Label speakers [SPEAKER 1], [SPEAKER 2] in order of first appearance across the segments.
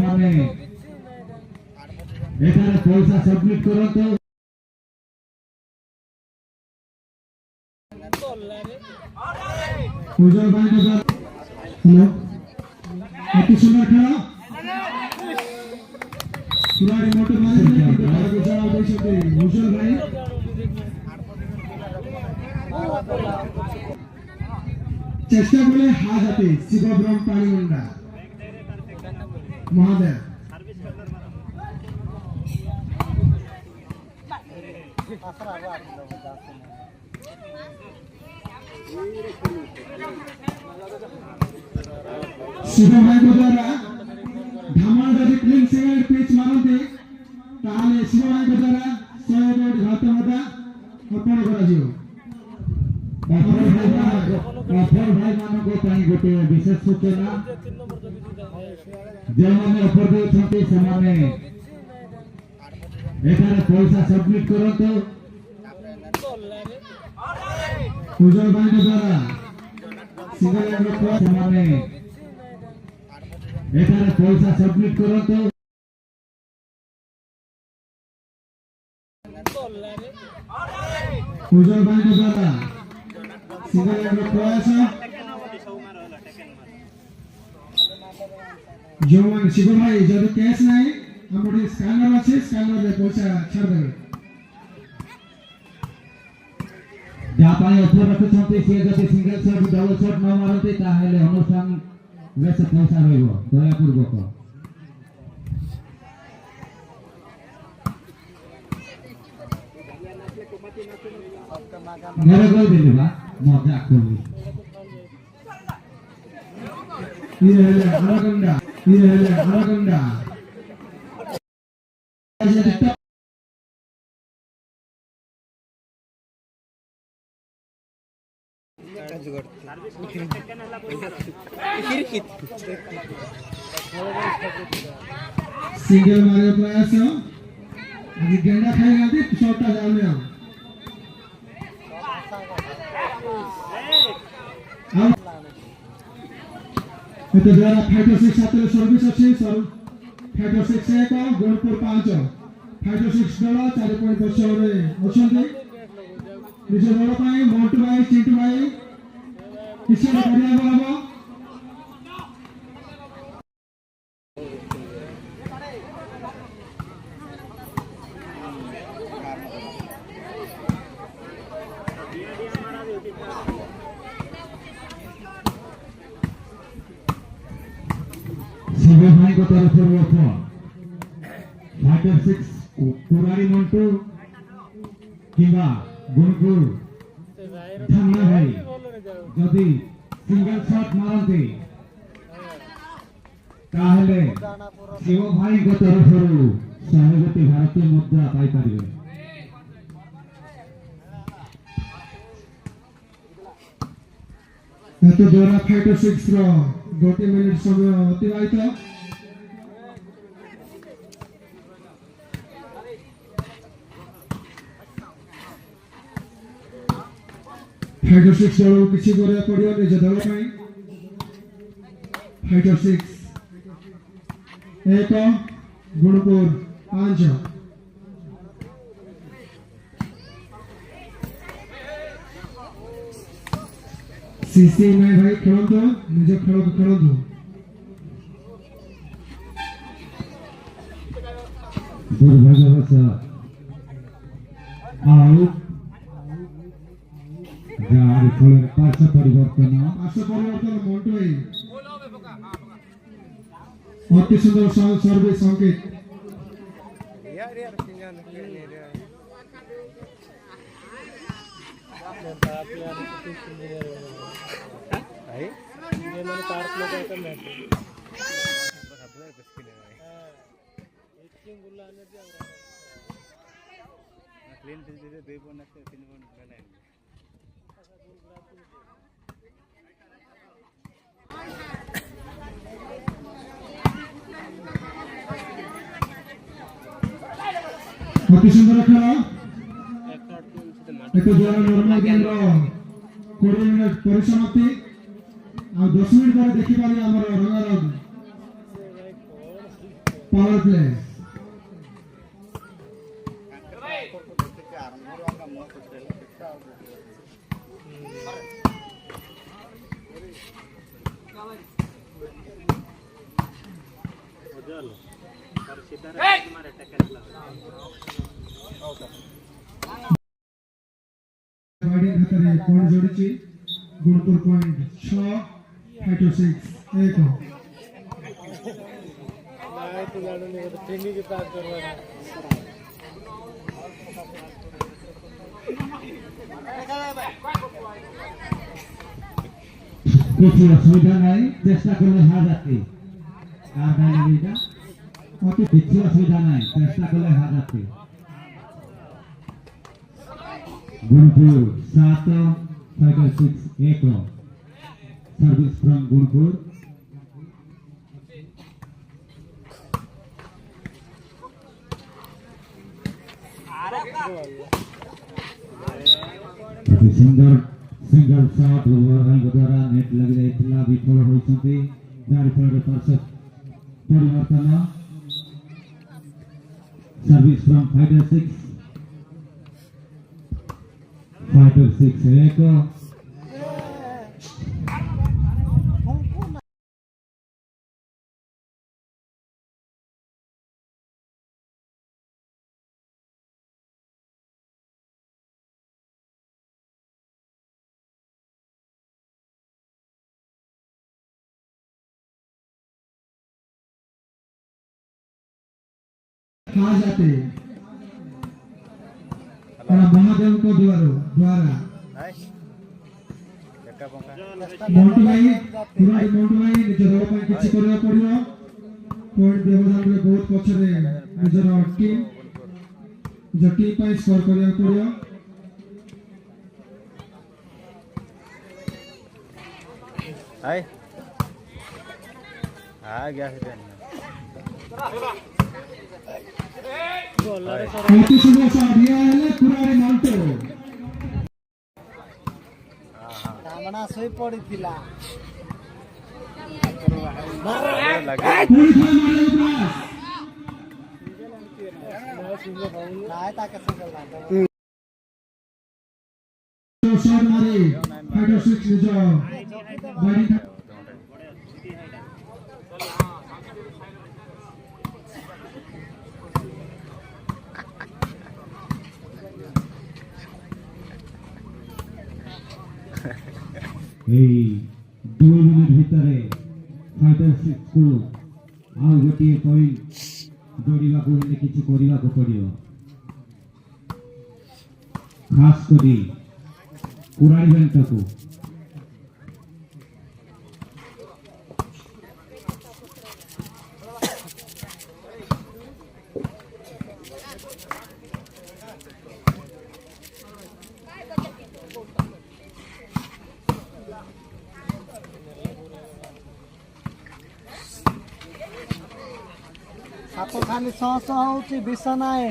[SPEAKER 1] ସେମାନେ এখানে পয়সা সাবমিট করতে উজ্জ্বল ভাই হ্যালো এত সুন্দর খেলা পুরাড়ি মোটর ম্যানেজমেন্ট কিন্তু ঘোষণা দিয়েছে উজ্জ্বল ভাই চেষ্টা করে হাজাতে শিবব্রহ্ম পানিমুন্ডা মহাদেব শিব ভাই দ্বারা ধামাল যদি ক্লিন সেকেন্ড পিচ মারতে তাহলে শিব ভাই দ্বারা 100 কোটি ঘাতকতা অর্পণ କରାଯିବ অফর ভাই ମାନଙ୍କ ପାଇଁ ଗୋଟେ ବିଶେଷ ସୂଚନା ଯେଉଁମାନେ ଅଫର ଦେଉଛନ୍ତି ସେମାନେ ଏଠାରେ ପଇସା ସବମିଟ କରନ୍ତୁ ଉଜ୍ଜଳ ଭାଇଙ୍କ ଦ୍ୱାରା ସିଙ୍ଗଲ ସେମାନେ ଏଠାରେ ପଇସା ସବମିଟ କରନ୍ତୁ ଉଜ୍ଜଳ ଭାଇଙ୍କ ଦ୍ୱାରା सिंगल प्रयास जो मान शिव भाई जब कैश नहीं हम स्कैनर अच्छे स्कैनर में पैसा छाड़ देवे जहाँ पाए ऑफर रखुछंती से जब सिंगल शॉट डबल शॉट न मारते ताहेले अनुष्ठान वैसे पैसा रहइबो दया पूर्वक मेरे को दे देबा मजा कोनी ये है अनाकोंडा सिंगल मारे प्रयास अभी गेंदा खाएगा तो शॉट आ जाने तो द्वारा फाइटर 6 छात्र सर्विस अच्छे सर फाइटर 6 से का गोलपुर 5 फाइटर 6 दला 4 पॉइंट पछो रे अछंती निज दल पाए मोंटू भाई चिंटू भाई किसी ने बढ़िया बाबा शिव भाई को तरफ से ऑफर फाइटर 6 पुरारी मंटू किंवा गुणपुर धन्ना भाई जदि सिंगल शॉट मारते ताहले शिव भाई को तरफ से 100 कोटी भारतीय मुद्रा पाई परिबे तो द्वारा फाइटर 6 रो 2 मिनिट समय अतिबाहित फाइटर 6 दल किसी करे पड़ियो निज दल ପାଇଁ फाइटर 6 एक गुणपुर 5 सीसी में भाई खेलतो निज खेल को खेलतो दुर्भाग्यवश आउट गाड़ी फल पार्श्व परिवर्तन मोंटो अति सुंदर सर्विस संकेत अति सुंदर खेल एक द्वारा नॉर्मल गेम रो 20 मिनट परिसमाप्ति आ 10 मिनट पर देखि पाली हमर रंगाराव power play. Riding हातारे पॉइंट जोड़िची गुणपुर पॉइंट 6 5 to 6 एक
[SPEAKER 2] मैं तो जाने नहीं तो ट्रेनिंग के पास करवा रहा
[SPEAKER 3] कुछ असुविधा नहीं चेष्टा करले हार जाती আর নাই এটা অত কিছু অসুবিধা নাই চেষ্টা করলে হার যাচ্ছে গুণপুর 7 5 6 1 সার্ভিস ফ্রম গুণপুর सिंगर शॉट ओवर द्वारा नेट लग जाइथिला विफल होइछन्ते जारी फल परसेप्ट परिवर्तन सर्विस फ्रॉम 5 to 6 एक
[SPEAKER 1] खा जाते और महादेव को द्वारा मोंटू भाई पूरा मोंटू भाई निज रोड पर किछि करबा पड़ियो पॉइंट व्यवधान रे बहुत पछरे निजर टीम पर स्कोर करबा पड़ियो
[SPEAKER 2] हाय आ गया है
[SPEAKER 1] अति सुंदर सा दिया है पुरारे मोंटू
[SPEAKER 2] रामना सोई पड़ी थिला
[SPEAKER 1] पूरी खेल मारे ऊपर
[SPEAKER 2] नाय ताके सिंगल लागा
[SPEAKER 1] शॉट मारे 5 to 6 निज बॉडी
[SPEAKER 3] এই 2 মিনিট ভিতরে ফাইটার 6 को ଆଉ ଗୋଟିଏ ପଏଣ୍ଟ ଯୋଡ଼ିବାକୁ ହେଲେ କିଛି କରିବାକୁ ପଡ଼ିବ ଖାସ କରି କୁରାଡ଼ି ବେଣ୍ଟକୁ
[SPEAKER 2] सातो खाली सस होची विष नाय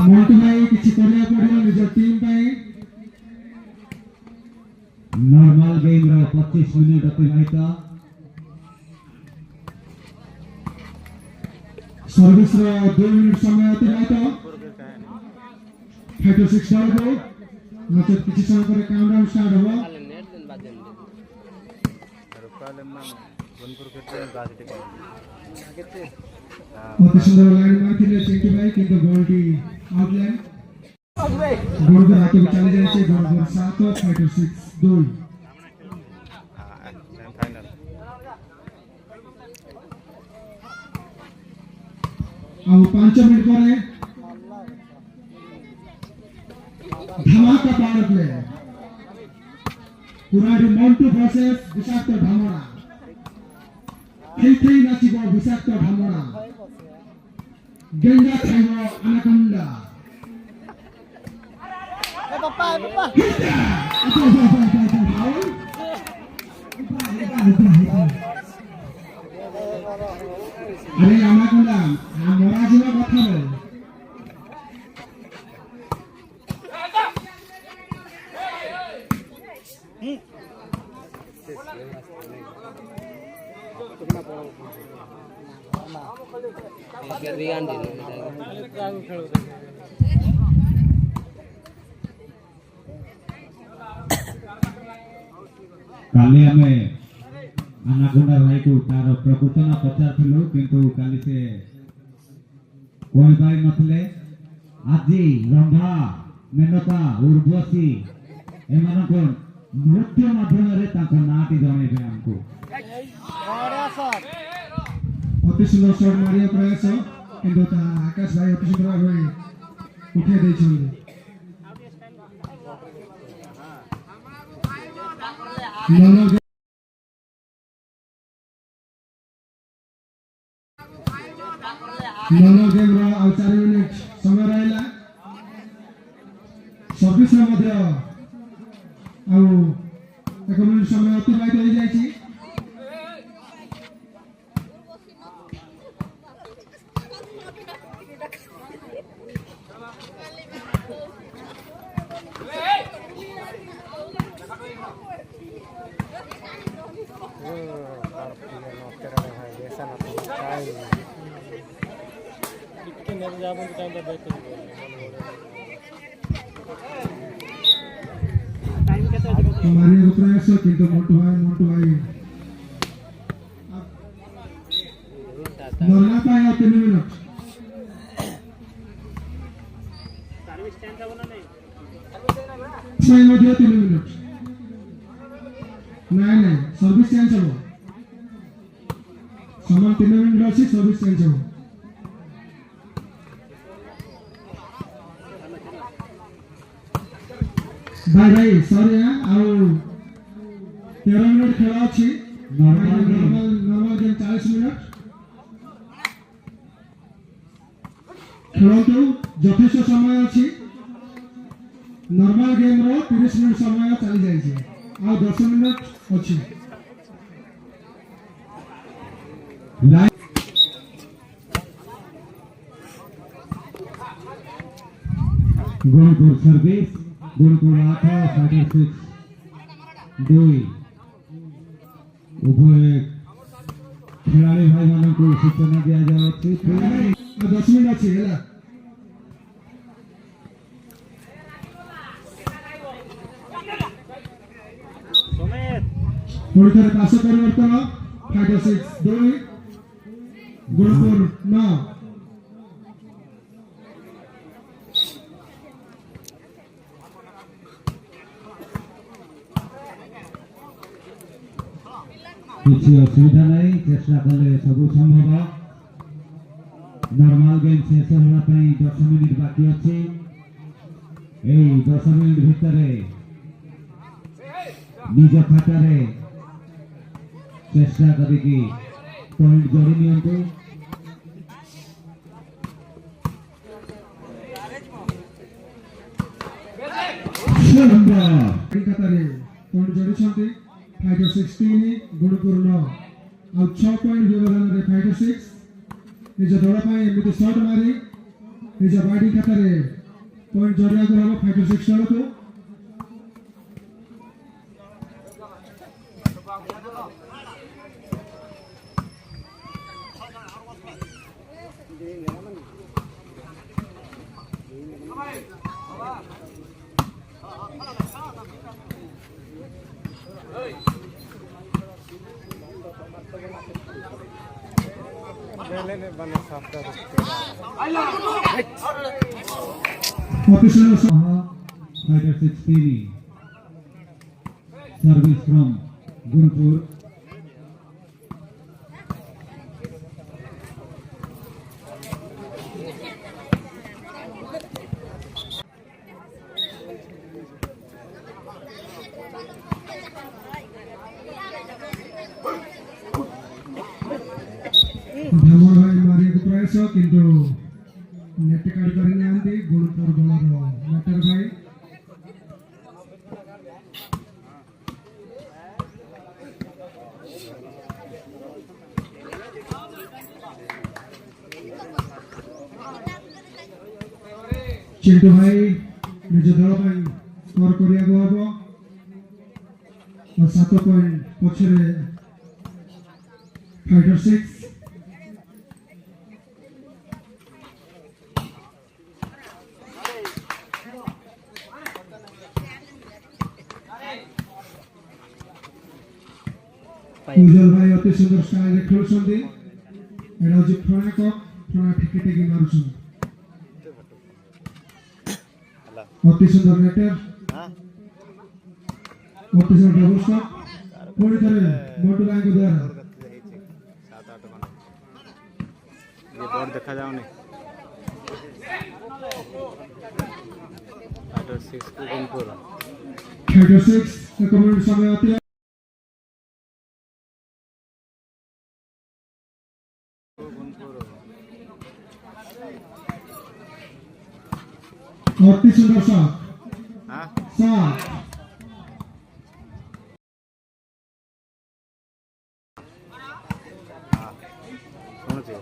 [SPEAKER 1] मोंटू भाई किछि करबा पड़ियो निज टीम ପାଇଁ
[SPEAKER 3] नॉर्मल गेम रो 25 मिनिट अतिबाहित
[SPEAKER 1] सर्विस रो 2 मिनिट समय अतिबाहित 5 to 6 डालबो नचेत किछि समय पर काउंटडाउन स्टार्ट होबो अति सुंदर लाइन मारथिले चिंटू भाई किंतु गोलटी आउटलाइन गोल के हाथ में चले जाए से गोल 7 5 to 6 2 अब 5 मिनट ପରେ धमाका पावर प्ले पुराडी मोंटू वर्सेस विषाक्त ढामणा खेलते नाचिब विषाक्त ढामणा गेंडा खाइब अनाकोंडा
[SPEAKER 2] ए पापा
[SPEAKER 1] अरे अनाकोंडा मरा जीवा कथा रे
[SPEAKER 3] काली आमे अनागुंडा भाई को तार प्रकृत ना पचारथिलु किंतु काली से कोई भाई नथले आजी रंभा मेनका उर्वशी एमानको नृत्य माध्यम रे ताको नाटी जणैबे हमको
[SPEAKER 2] बढिया सर
[SPEAKER 1] अति सुंदर शॉट मारिया प्रयास किंतु ता आकाश भाई अति सुंदर भाई उठे दैछन्ति नॉन गेम रो आ 4 मिनिट समय रहला सर्विस रो मध्य आ 1 मिनिट समय अतिबाहित हो जायछि मारिया प्रयास किंतु मोटू भाई नरना पाया 3 मिनिट समय मध्य 3 मिनिट नहीं सर्विस चेंज हो समान 3 मिनिट अछि सर्विस चेंज हो भाई सॉरी आउ 13 मिनिट खेला अछि नॉर्मल गेम 40 मिनिट खेलतो यथेष्ट समय अछि नॉर्मल गेम रो 30 मिनिट समय चली जाय छै आ 10 मिनिट अछि
[SPEAKER 3] गुणपुर सर्विस गुणपुर 8 फाइटर 6 2 उभय खिलाड़ी भाई मानन को सूचना दिया जाउछि
[SPEAKER 1] 10 मिनिट अछि हैला पुणी थे पास परिवर्तन फाइटर 6 2 गुणपुर 9
[SPEAKER 3] किसी असुविधा नहीं चेष्टा कले सब संभव नॉर्मल गेम शेष होना पई 10 मिनिट बाकी अछि ए 10 मिनिट भितरे निज खातारे चेष्टा करिकी पॉइंट जोड़ी नियंतु
[SPEAKER 1] खातारे पॉइंट जोड़ी छथि फाइटर 16 गुणपुर 9 आ 6 पॉइंट व्यवधान रे फाइटर 6 निज दल पई एमिति शॉट मारी निज बाडी खातारे पॉइंट जोड़िया को हम फाइटर 6 दल को
[SPEAKER 3] फाइटर 16 सर्विस फ्रॉम गुणपुर
[SPEAKER 1] धामर भाई मारिया को प्रयास किंतु नेट काढ करि नांदी गुणपुर दलर नेटर भाई चिंटू भाई निज दल पई स्कोर करिया को हबो और 7 पॉइंट পছরে ফাইটার 6 উজ্জ্বল ভাই অতি সুন্দর স্টাইলে খেলুଛନ୍ତି এটা হচ্ছে ফ্রনাক ফ্রনাক টিকে মারুଛନ୍ତି অতি সুন্দর নেটার অতি সুন্দর ডাবল শট পুଣି ଥରେ ମୋଟୁ ଭାଇଙ୍କ ଦ୍ୱାରା
[SPEAKER 2] ये बोर्ड देखा जाओने फाइटर 6 को गुणपुर
[SPEAKER 1] फाइटर 6 ଏକ ମିନିଟ ସମୟ ଅତି অতি সুন্দর শট
[SPEAKER 2] हां
[SPEAKER 1] শট
[SPEAKER 2] सुनो जी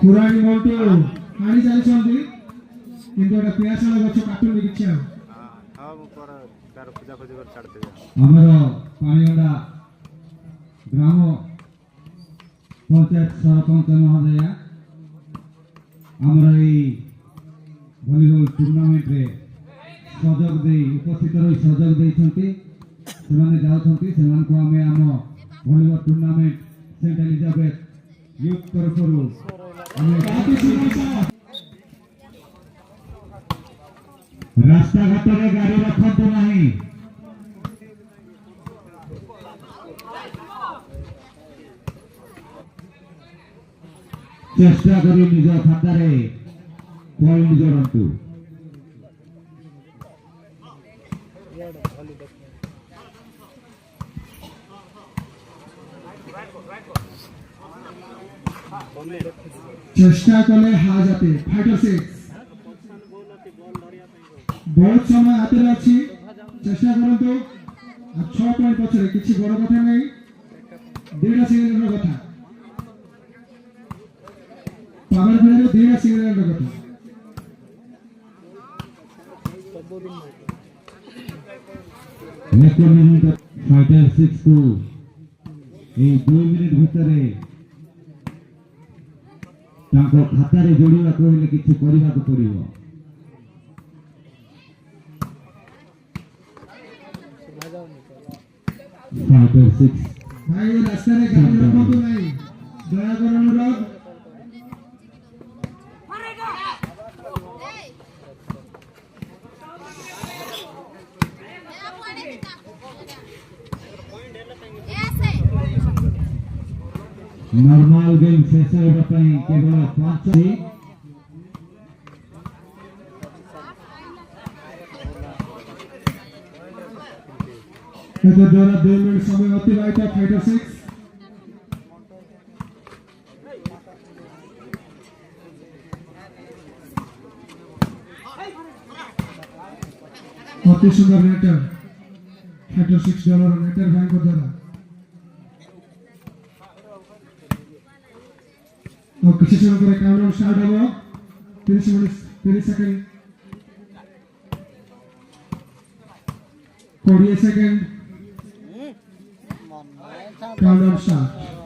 [SPEAKER 1] ପୁରାଣି ମୋଟୁ ଆଣି ଚାଲିଛନ୍ତି କିନ୍ତୁ ଏଟା ପିଆଶାଳ ଗଛ କାଟୁନି କିଛି ଆଉ
[SPEAKER 2] हां हां मु पर कार पूजा खोजी कर छाड़ देबे
[SPEAKER 3] ଆମର ପାଣିଗଣ୍ଡା ଗ୍ରାମ ପଞ୍ଚାୟତ ସରପଞ୍ଚ ମହୋଦୟା ଆମର ଏଇ ଭଲିବଲ ଟୁର୍ଣ୍ଣାମେଣ୍ଟରେ ସହଯୋଗ ଦେଇ ଉପସ୍ଥିତ ରହି ସହଯୋଗ ଦେଇଛନ୍ତି ସେମାନେ ଯାଉଛନ୍ତି ସେମାନଙ୍କୁ ଆମେ ଆମ volleyball tournament saint Elizabeth youth ତରଫରୁ ଆମେ
[SPEAKER 1] ଅତି ସୁନ୍ଦର ଶଟ୍
[SPEAKER 3] ରାସ୍ତାଘାଟରେ ଗାଡ଼ି ରଖନ୍ତୁ ନାହିଁ ଚେଷ୍ଟା କରି ନିଜ ଖାତାରେ ପଏଣ୍ଟ ଯୋଡ଼ନ୍ତୁ
[SPEAKER 1] চেষ্টা কলে হাজাতে ফাইটার 6 ବହୁତ ସମୟ ହାତରେ ଅଛି ଚେଷ୍ଟା କରନ୍ତୁ ଆଉ 6 ପଏଣ୍ଟ ପଛରେ କିଛି ବଡ଼ କଥା ନାହିଁ ଦୁଇଟା ସିଙ୍ଗଲର କଥା ପାୱାର ପ୍ଲେରେ ଦୁଇଟା ସିଙ୍ଗଲର କଥା
[SPEAKER 3] ଏକ ମିନିଟ ଫାଇଟର 6 କୁ এই 2 ମିନିଟ ଭିତରେ ତାଙ୍କ ଖାତାରେ ଯୋଡ଼ିବାକୁ ହେଲେ କିଛି କରିବାକୁ ପଡ଼ିବ फाइटर 6
[SPEAKER 1] ଭାଇ ଏ ରାସ୍ତାରେ ଗାଡ଼ି ରଖନ୍ତୁ ନାହିଁ ଦୟାକରି ଅନୁରୋଧ
[SPEAKER 3] नॉर्मल गेम शेष होगा ପାଇଁ କେବଳ 5
[SPEAKER 1] ଏତ ଦ୍ୱାରା 2 ମିନିଟ ସମୟ ଅତିବାହିତ ଫାଇଟର 6 অতি সুন্দর নেটার ফাইটর 6 দলର নেটার ଭାଇଙ୍କ ଦ୍ୱାରା ଆଉ କିଛି ସମୟ ପରେ କାଉଣ୍ଟଡାଉନ୍ ଷ୍ଟାର୍ଟ ହେବ 30 minute 30 second 20 second countdown start